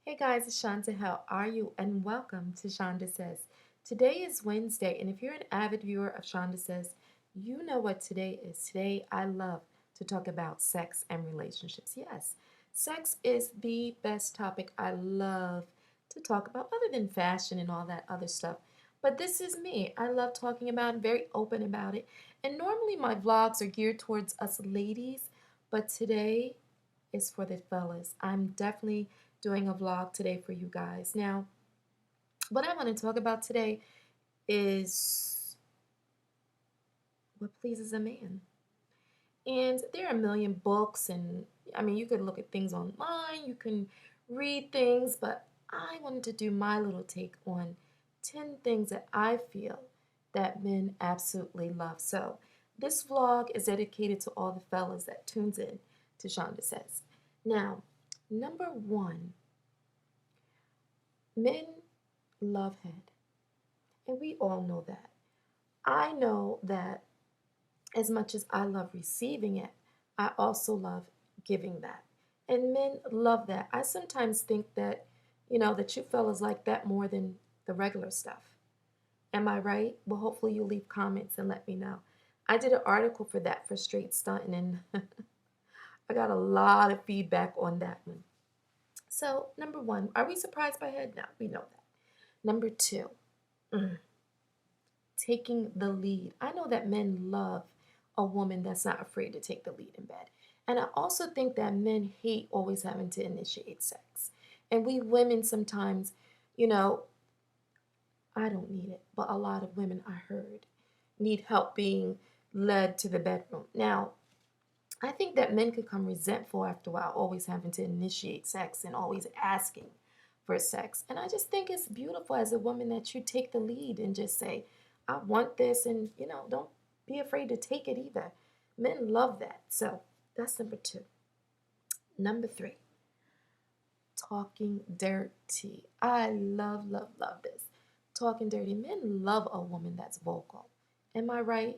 Hey guys, it's Shanta. How are you? And welcome to Shanda Says. Today is Wednesday, and if you're an avid viewer of Shanda Says, you know what today is. Today, I love to talk about sex and relationships. Yes, sex is the best topic I love to talk about, other than fashion and all that other stuff. But this is me. I love talking about it, very open about it. And normally my vlogs are geared towards us ladies, but today is for the fellas. I'm definitely doing a vlog today for you guys. Now, what I want to talk about today is what pleases a man. And there are a million books, and I mean, you could look at things online, you can read things, but I wanted to do my little take on 10 things that I feel that men absolutely love. So, this vlog is dedicated to all the fellas that tunes in to Shonda Says. Now, number one, men love head. And we all know that. I know that as much as I love receiving it, I also love giving that. And men love that. I sometimes think that, that you fellas like that more than the regular stuff. Am I right? Well, hopefully you leave comments and let me know. I did an article for that for Straight Stunting, and I got a lot of feedback on that one. So, number one, are we surprised by head? No, we know that. Number two, taking the lead. I know that men love a woman that's not afraid to take the lead in bed. And I also think that men hate always having to initiate sex. And we women sometimes, you know, I don't need it, but a lot of women I heard need help being led to the bedroom. Now, I think that men could come resentful after a while, always having to initiate sex and always asking for sex. And I just think it's beautiful as a woman that you take the lead and just say, I want this, and don't be afraid to take it either. Men love that. So that's number two. Number three, talking dirty. I love, love, love this. Talking dirty. Men love a woman that's vocal. Am I right?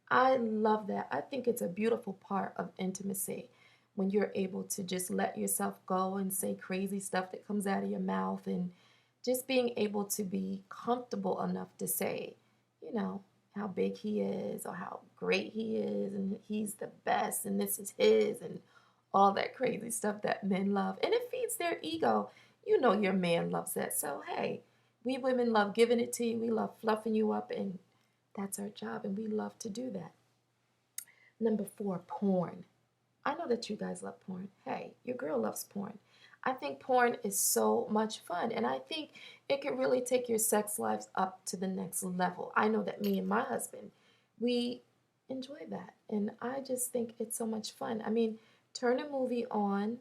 I love that. I think it's a beautiful part of intimacy when you're able to just let yourself go and say crazy stuff that comes out of your mouth, and just being able to be comfortable enough to say, how big he is or how great he is and he's the best and this is his and all that crazy stuff that men love. And it feeds their ego. You know your man loves that. So, hey, we women love giving it to you. We love fluffing you up, and that's our job, and we love to do that. Number four, porn. I know that you guys love porn. Hey, your girl loves porn. I think porn is so much fun, and I think it can really take your sex lives up to the next level. I know that me and my husband, we enjoy that, and I just think it's so much fun. I mean, turn a movie on,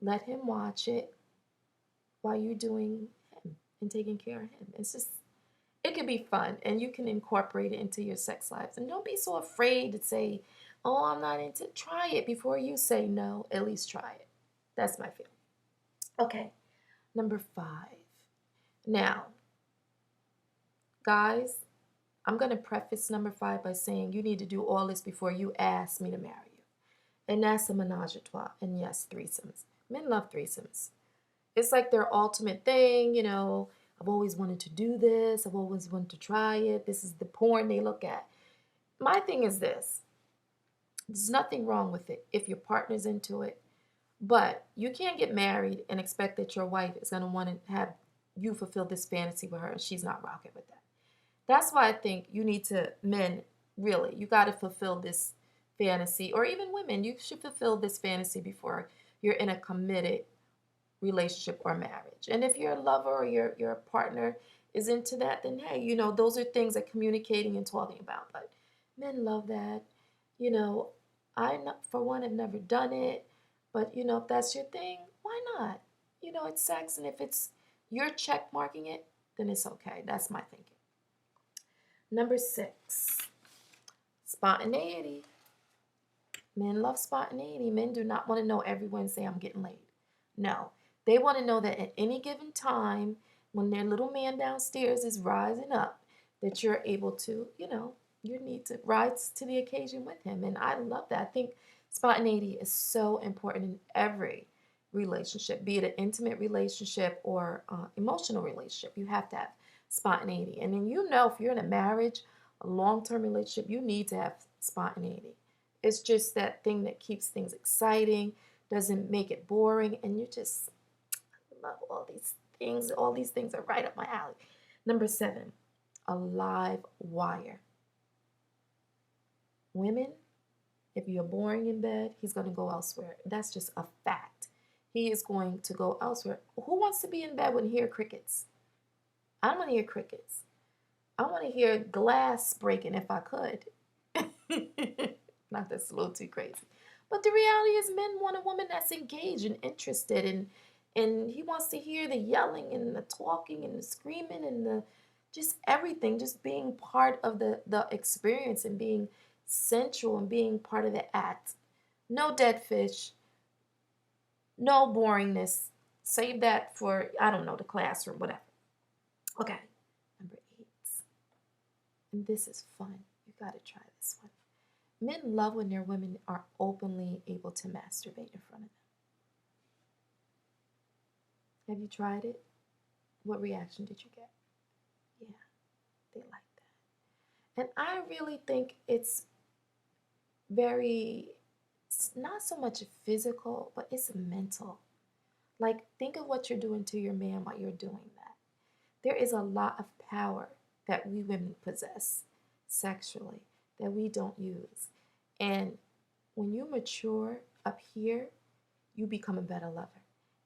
let him watch it while you're doing him and taking care of him. It can be fun, and you can incorporate it into your sex lives. And don't be so afraid to say, oh, I'm not into it. Try it before you say no. At least try it. That's my feeling. Okay, number five. Now, guys, I'm going to preface number five by saying you need to do all this before you ask me to marry you. And that's a menage a trois. And yes, threesomes. Men love threesomes. It's like their ultimate thing, I've always wanted to do this. I've always wanted to try it. This is the porn they look at. My thing is this. There's nothing wrong with it if your partner's into it. But you can't get married and expect that your wife is going to want to have you fulfill this fantasy with her, and she's not rocking with that. That's why I think you need to, men, really, you got to fulfill this fantasy, or even women, you should fulfill this fantasy before you're in a committed relationship or marriage. And if your lover or your partner is into that, then hey, those are things that communicating and talking about. But men love that. For one, have never done it, but if that's your thing, why not? It's sex, and if it's you're check marking it, then it's okay. That's my thinking. Number six, spontaneity. Men love spontaneity. Men do not want to know every Wednesday I'm getting laid. No, they want to know that at any given time, when their little man downstairs is rising up, that you're able to, you need to rise to the occasion with him. And I love that. I think spontaneity is so important in every relationship, be it an intimate relationship or emotional relationship. You have to have spontaneity. And then, if you're in a marriage, a long-term relationship, you need to have spontaneity. It's just that thing that keeps things exciting, doesn't make it boring, and you just love all these things. All these things are right up my alley. Number 7, a live wire. Women, if you're boring in bed, he's going to go elsewhere. That's just a fact. He is going to go elsewhere. Who wants to be in bed and hear crickets? I don't want to hear crickets. I want to hear glass breaking if I could. Not that's a little too crazy. But the reality is men want a woman that's engaged and interested, and he wants to hear the yelling and the talking and the screaming and the just everything, just being part of the experience and being sensual and being part of the act. No dead fish, no boringness. Save that for, I don't know, the classroom, whatever. Okay, number 8. And this is fun. You got to try this one. Men love when their women are openly able to masturbate in front of them. Have you tried it? What reaction did you get? Yeah, they like that. And I really think it's not so much physical, but it's mental. Like, think of what you're doing to your man while you're doing that. There is a lot of power that we women possess sexually that we don't use. And when you mature up here, you become a better lover.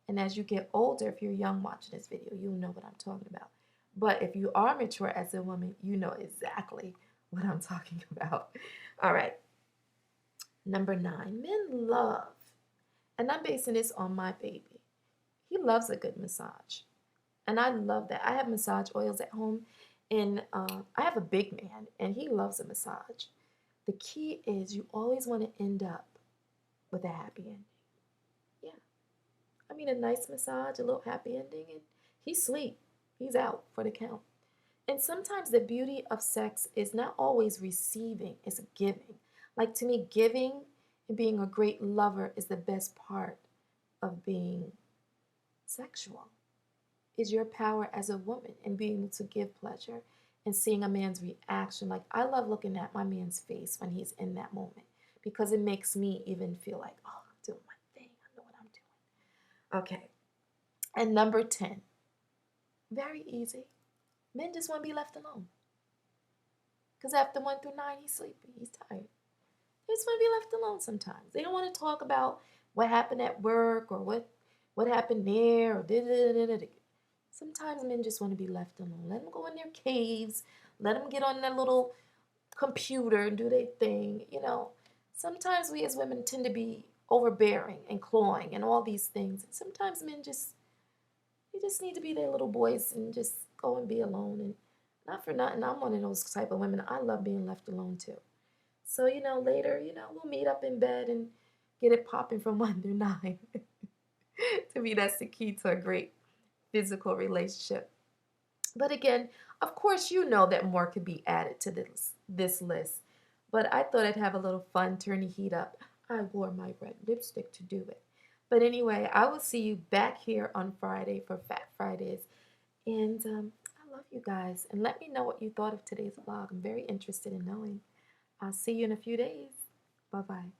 And as you get older, if you're young watching this video, you'll know what I'm talking about. But if you are mature as a woman, you know exactly what I'm talking about. All right. Number 9, men love, and I'm basing this on my baby. He loves a good massage. And I love that. I have massage oils at home, and I have a big man, and he loves a massage. The key is you always want to end up with a happy ending. Yeah. I mean, a nice massage, a little happy ending, and he's asleep. He's out for the count. And sometimes the beauty of sex is not always receiving, it's giving. Like, to me, giving and being a great lover is the best part of being sexual. Is your power as a woman and being able to give pleasure and seeing a man's reaction. Like, I love looking at my man's face when he's in that moment because it makes me even feel like, oh, I'm doing my thing. I know what I'm doing. Okay. And number 10, very easy. Men just want to be left alone. Because after 1 through 9, he's sleepy. He's tired. They just want to be left alone sometimes. They don't want to talk about what happened at work or what happened there or da-da-da-da-da. Sometimes men just want to be left alone. Let them go in their caves. Let them get on their little computer and do their thing. Sometimes we as women tend to be overbearing and clawing and all these things. And sometimes men just need to be their little boys and just go and be alone. And not for nothing, I'm one of those type of women. I love being left alone too. So, later, we'll meet up in bed and get it popping from 1 through 9. To me, that's the key to a great physical relationship. But again, of course, that more could be added to this list. But I thought I'd have a little fun, turn the heat up. I wore my red lipstick to do it. But anyway, I will see you back here on Friday for Fat Fridays. And I love you guys. And let me know what you thought of today's vlog. I'm very interested in knowing. I'll see you in a few days. Bye-bye.